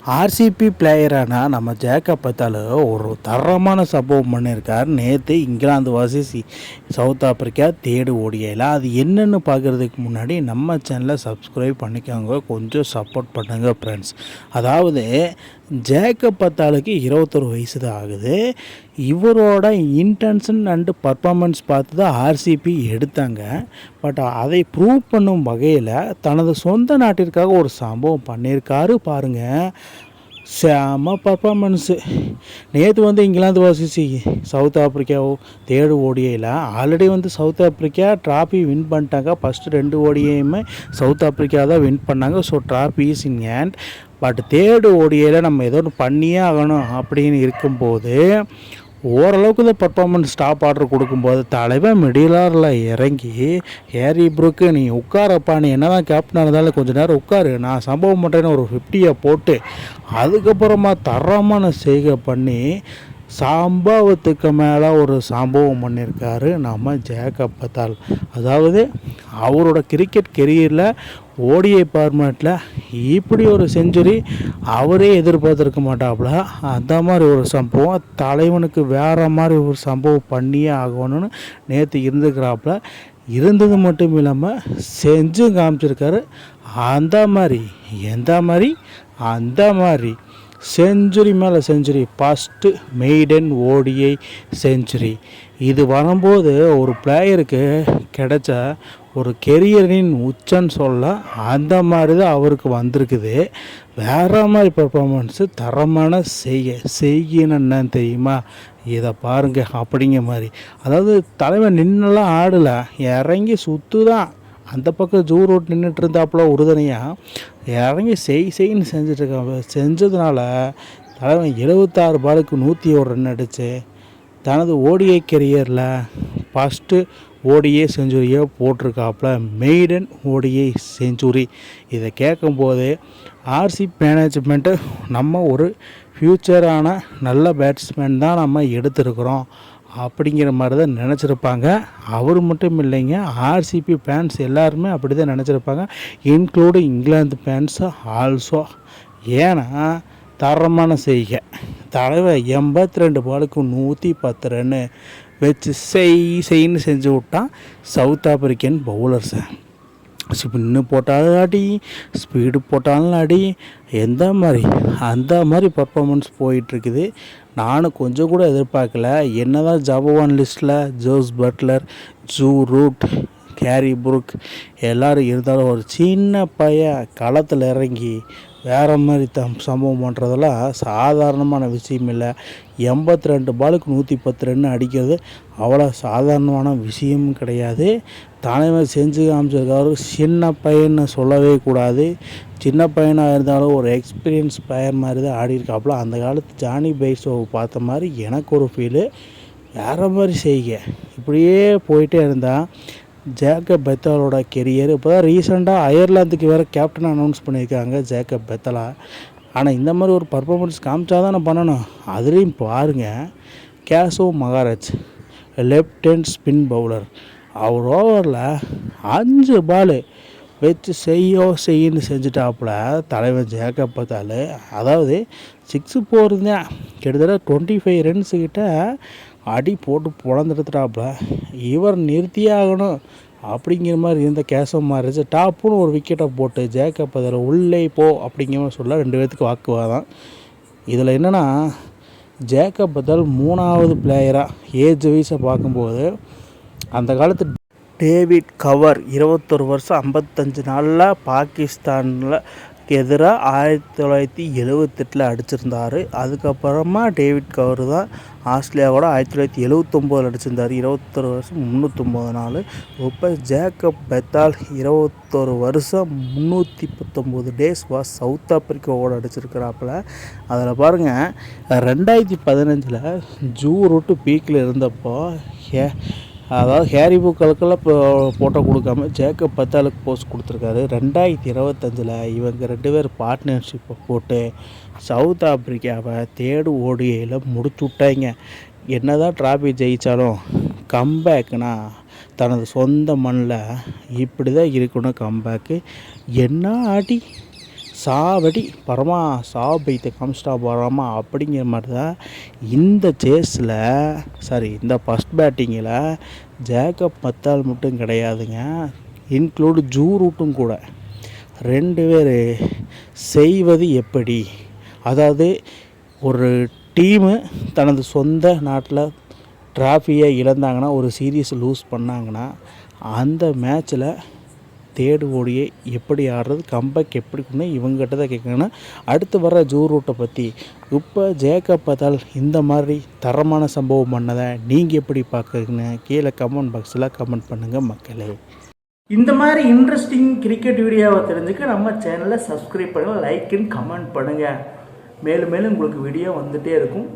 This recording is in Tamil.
ஆர்சிபி பிளேயரான நம்ம ஜேக்கப் பத்தால் ஒரு தரமான சம்பவம் பண்ணியிருக்கார். நேற்று இங்கிலாந்து வர்சஸ் சவுத் ஆப்பிரிக்கா தேடு ஓடியல. அது என்னென்னு பார்க்குறதுக்கு முன்னாடி நம்ம சேனலை சப்ஸ்கிரைப் பண்ணிக்கோங்க, கொஞ்சம் சப்போர்ட் பண்ணுங்கள் ஃப்ரெண்ட்ஸ். அதாவது ஜேக்கப் பத்தாலுக்கு 21 வயசு தான் ஆகுது. இவரோட இன்டென்ஷன் அண்டு பர்ஃபார்மன்ஸ் பார்த்து தான் ஆர்சிபி எடுத்தாங்க. பட் அதை ப்ரூவ் பண்ணும் வகையில் தனது சொந்த நாட்டிற்காக ஒரு சம்பவம் பண்ணியிருக்காரு பாருங்கள். செம பர்ஃபார்மன்ஸு. நேற்று இங்கிலாந்து வர்சஸ் சவுத் ஆப்பிரிக்காவோ தேர்டு ஓடிஐயில் already South Africa trophy win பண்ணிட்டாங்க. ஃபஸ்ட்டு 2 ஓடிஐயுமே சவுத் ஆப்பிரிக்கா தான் வின் பண்ணாங்க. So trophy is in hand. But third ஓடிஐயில் நம்ம ஏதோ ஒன்று பண்ணியே ஆகணும் அப்படின்னு இருக்கும்போது ஓரளவுக்கு தான் பர்ஃபார்மன்ஸ் டாப் ஆர்டர் கொடுக்கும்போது தலைவன் மிடிலாரில் இறங்கி ஹேரி ப்ரூக்கு நீ உட்காரப்பா, நீ என்ன தான் கேப்டனாக இருந்தாலும் கொஞ்சம் நேரம் உட்காரு, நான் சம்பவம் பண்ணுறேன்னு ஒரு 50 போட்டு அதுக்கப்புறமா தரமான செய்கை பண்ணி சம்பவத்துக்கு மேலே ஒரு சம்பவம் பண்ணியிருக்காரு நம்ம ஜேக்கப் பத்தால். அதாவது அவரோட கிரிக்கெட் கெரியரில் ஓடிஐ ஃபார்மேட்டில் இப்படி ஒரு செஞ்சுரி அவரே எதிர்பார்த்துருக்க மாட்டாப்புல. அந்த மாதிரி ஒரு சம்பவம் தலைவனுக்கு வேறு மாதிரி ஒரு சம்பவம் பண்ணியே ஆகணும்னு நேற்று இருந்துக்கிறாப்புல. இருந்தது மட்டும் இல்லாமல் செஞ்சும் காமிச்சிருக்காரு. அந்த மாதிரி செஞ்சுரி மேலே century, first maiden ODI century. இது வரும்போது ஒரு பிளேயருக்கு கிடைச்ச ஒரு கெரியரின் உச்சன்னு சொல்ல அந்த மாதிரி தான் அவருக்கு வந்திருக்குது. வேறு மாதிரி பர்ஃபார்மன்ஸு, தரமான செய்யணும் என்னன்னு தெரியுமா, இதை பாருங்க அப்படிங்கிற மாதிரி. அதாவது தலைவன் நின்னெல்லாம் ஆடலை, இறங்கி சுற்று தான். அந்த பக்கம் ஜூ ரோட் நின்றுட்டு இருந்தாப்புல உறுதுணையாக இறங்கி செய்ன்னு செஞ்சிட்ருக்காங்க. செஞ்சதுனால தலைவன் 76 பாலுக்கு 101 ரன் அடித்து தனது ஓடிஐ கெரியரில் ஃபஸ்ட்டு ஓடிஐ செஞ்சுரியை போட்டிருக்காப்புல. Maiden ODI century. இதை கேட்கும்போது ஆர்சிபி மேனேஜ்மெண்ட்டு நம்ம ஒரு ஃப்யூச்சரான நல்ல பேட்ஸ்மேன் தான் நம்ம எடுத்திருக்கிறோம் அப்படிங்கிற மாதிரி தான் நினச்சிருப்பாங்க. அவர் மட்டும் இல்லைங்க, ஆர்சிபி ஃபேன்ஸ் எல்லாருமே அப்படி தான் நினச்சிருப்பாங்க, இன்க்ளூடிங் இங்கிலாந்து ஃபேன்ஸு ஆல்சோ. ஏன்னா தரமான செய்கை, தலைவர் 82 பாலுக்கு 110 ரன்னு வச்சு செய்ன்னு செஞ்சு விட்டான் சவுத் ஆப்பிரிக்கன் பவுலர்ஸை. ஸ்பின்னு போட்டாலும் அடி, ஸ்பீடு போட்டாலும் அடி, அந்த மாதிரி பர்ஃபார்மன்ஸ் போயிட்டுருக்குது. நானும் கொஞ்சம் கூட எதிர்பார்க்கல. என்ன தான் ஜாபவான் லிஸ்ட்டில் Jos Buttler, Joe Root, Harry Brook எல்லோரும் இருந்தாலும் ஒரு சின்ன பையன் களத்தில் இறங்கி வேறு மாதிரி சம்பவம் பண்ணுறதெல்லாம் சாதாரணமான விஷயம் இல்லை. 82 பாலுக்கு 110 ரன் அடிக்கிறது அவ்வளோ சாதாரணமான விஷயமும் கிடையாது. தலைமை செஞ்சு காமிச்சிருக்காரு. சின்ன பையன்னு சொல்லவே கூடாது. சின்ன பையனாக இருந்தாலும் ஒரு எக்ஸ்பீரியன்ஸ் பிளேயர் மாதிரி தான் ஆடிருக்காப்புல. அந்த காலத்து ஜானி பைசோ பார்த்த மாதிரி எனக்கு ஒரு ஃபீலு. வேறு மாதிரி செய்க இப்படியே போயிட்டே இருந்தால் ஜேக்கப் பெத்தாலோட கெரியர். இப்போ தான் ரீசெண்டாக அயர்லாந்துக்கு வேறு கேப்டன் அனௌன்ஸ் பண்ணியிருக்காங்க ஜேக்கப் பெத்தலா. ஆனால் இந்த மாதிரி ஒரு பர்ஃபார்மன்ஸ் காமிச்சா தானே பண்ணணும். அதுலேயும் பாருங்கள், Keshav Maharaj left hand spin bowler, அவர் ஓவரில் 5 பால் வச்சு செய்யின்னு செஞ்சுட்டாப்புல தலைவன் ஜேக்கப் பத்தால். அதாவது 6 போகிறதுதான், கிட்டத்தட்ட 25 ரன்ஸுக்கிட்ட அடி போட்டு பொழந்துடுத்துட்டாப்புல. இவர் நிறுத்தியே ஆகணும் அப்படிங்கிற மாதிரி இருந்த கேசவ் மகாராஜ் டாப்புன்னு ஒரு விக்கெட்டை போட்டு ஜேக்கப் அதில் உள்ளே போ அப்படிங்கிற மாதிரி சொல்ல 2 பேர்த்துக்கு வாக்குவாதம். இதில் என்னென்னா, ஜேக்கப் பத்தால் 3வது பிளேயராக ஏஜ் வைஸை பார்க்கும்போது அந்த காலத்து டேவிட் கவர் 21 வருஷம் 55 நாளில் பாகிஸ்தானில் எதிராக 1978 அடிச்சிருந்தார். அதுக்கப்புறமா டேவிட் கவர் தான் ஆஸ்திரேலியாவோட 1979 அடிச்சிருந்தார். 21 வருஷம் 309 நாள். இப்போ ஜேக்கப் பெத்தால் 21 வருஷம் 319 டேஸ் சவுத் ஆப்பிரிக்காவோடு அடிச்சிருக்கிறாப்புல. அதில் பாருங்கள், 2015 ஜூ ரூட்டு பீக்கில் இருந்தப்போ அதாவது ஹேரி ப்ரூக்கெல்லாம் இப்போ போட்டோ கொடுக்காம ஜேக்கப் பத்தாலுக்கு போஸ்ட் கொடுத்துருக்காரு. 2025 இவங்க 2 பேர் பார்ட்னர்ஷிப்பை போட்டு சவுத் ஆப்பிரிக்காவை தேர்டு ஓடிஐயில் முடிச்சு விட்டாங்க. என்ன தான் ட்ராஃபி ஜெயித்தாலும் கம்பேக்குனா தனது சொந்த மண்ணில் இப்படி தான் இருக்கணும் கம்பேக்கு. என்ன ஆடி சாவடி பரமா சாபைத்தை காமிச்சிட்டா பரமா அப்படிங்கிற மாதிரி தான் இந்த சேஸில் இந்த ஃபஸ்ட் பேட்டிங்கில் ஜேக்கப் பத்தால் மட்டும் கிடையாதுங்க, இன்க்ளூடு ஜூ ரூட்டும் கூட. 2 பேர் செய்வது எப்படி, அதாவது ஒரு டீமு தனது சொந்த நாட்டில் ட்ராஃபியை இழந்தாங்கன்னா, ஒரு சீரீஸ் லூஸ் பண்ணாங்கன்னா, அந்த மேட்ச்சில் தேர்டு ஓடியை எப்படி ஆடுறது, கம்பேக் எப்படி பண்ணு, இவங்ககிட்ட தான் கேட்கணும். அடுத்து வர ஜூ ரூட்டை பற்றி இப்போ ஜேக்கப் பத்தால் இந்த மாதிரி தரமான சம்பவம் பண்ணதை நீங்கள் எப்படி பார்க்குறீங்கன்னு கீழே கமெண்ட் பாக்ஸில் கமெண்ட் பண்ணுங்கள் மக்களே. இந்த மாதிரி இன்ட்ரெஸ்டிங் கிரிக்கெட் வீடியோவை தெரிஞ்சுக்க நம்ம சேனலை சப்ஸ்கிரைப் பண்ணுங்கள், லைக் அண்ட் கமெண்ட் பண்ணுங்கள். மேலும் மேலும் உங்களுக்கு வீடியோ வந்துகிட்டே இருக்கும்.